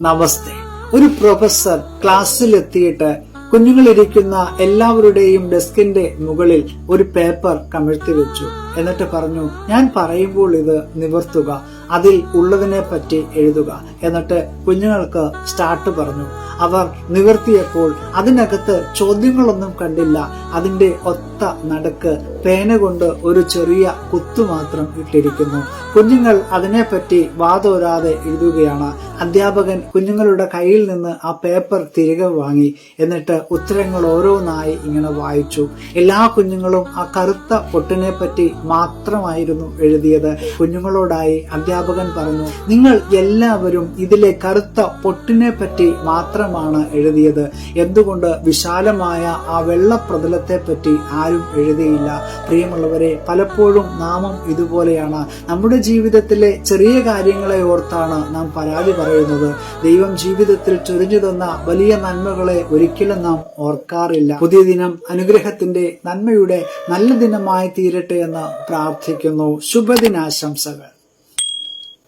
നമസ്തേ. ഒരു പ്രൊഫസർ ക്ലാസ്സിലെത്തിയിട്ട് കുഞ്ഞുങ്ങളിരിക്കുന്ന എല്ലാവരുടെയും ഡെസ്കിന്റെ മുകളിൽ ഒരു പേപ്പർ കമിഴ്ത്തി വെച്ചു. എന്നിട്ട് പറഞ്ഞു, ഞാൻ പറയുമ്പോൾ ഇത് നിവർത്തുക, അതിൽ ഉള്ളതിനെ പറ്റി എഴുതുക. എന്നിട്ട് കുഞ്ഞുങ്ങൾക്ക് സ്റ്റാർട്ട് പറഞ്ഞു. അവർ നിവർത്തിയപ്പോൾ അതിനകത്ത് ചോദ്യങ്ങളൊന്നും കണ്ടില്ല. അതിന്റെ ഒത്ത നടുക്ക് പേന കൊണ്ട് ഒരു ചെറിയ കുത്തു മാത്രം ഇട്ടിരിക്കുന്നു. കുഞ്ഞുങ്ങൾ അതിനെപ്പറ്റി വാതോരാതെ എഴുതുകയാണ്. അധ്യാപകൻ കുഞ്ഞുങ്ങളുടെ കയ്യിൽ നിന്ന് ആ പേപ്പർ തിരികെ വാങ്ങി. എന്നിട്ട് ഉത്തരങ്ങൾ ഓരോന്നായി ഇങ്ങനെ വായിച്ചു. എല്ലാ കുഞ്ഞുങ്ങളും ആ കറുത്ത പൊട്ടിനെ പറ്റി മാത്രമായിരുന്നു എഴുതിയത്. കുഞ്ഞുങ്ങളോടായി അധ്യാപകൻ പറഞ്ഞു, നിങ്ങൾ എല്ലാവരും ഇതിലെ കറുത്ത പൊട്ടിനെ പറ്റി മാത്രമാണ് എഴുതിയത്. എന്തുകൊണ്ട് വിശാലമായ ആ വെള്ളപ്രതലത്തെ പറ്റി ആരും എഴുതിയില്ല? പ്രിയമുള്ളവരെ, പലപ്പോഴും നാമും ഇതുപോലെയാണ്. നമ്മുടെ ജീവിതത്തിലെ ചെറിയ കാര്യങ്ങളെ ഓർത്താണ് നാം പരാതി പറയുന്നത്. ദൈവം ജീവിതത്തിൽ ചൊരിഞ്ഞു തന്ന വലിയ നന്മകളെ ഒരിക്കലും നാം ഓർക്കാറില്ല. പുതിയ ദിനം അനുഗ്രഹത്തിന്റെ, നന്മയുടെ നല്ല ദിനമായി തീരട്ടെ എന്ന് പ്രാർത്ഥിക്കുന്നു. ശുഭദിനാശംസകൾ.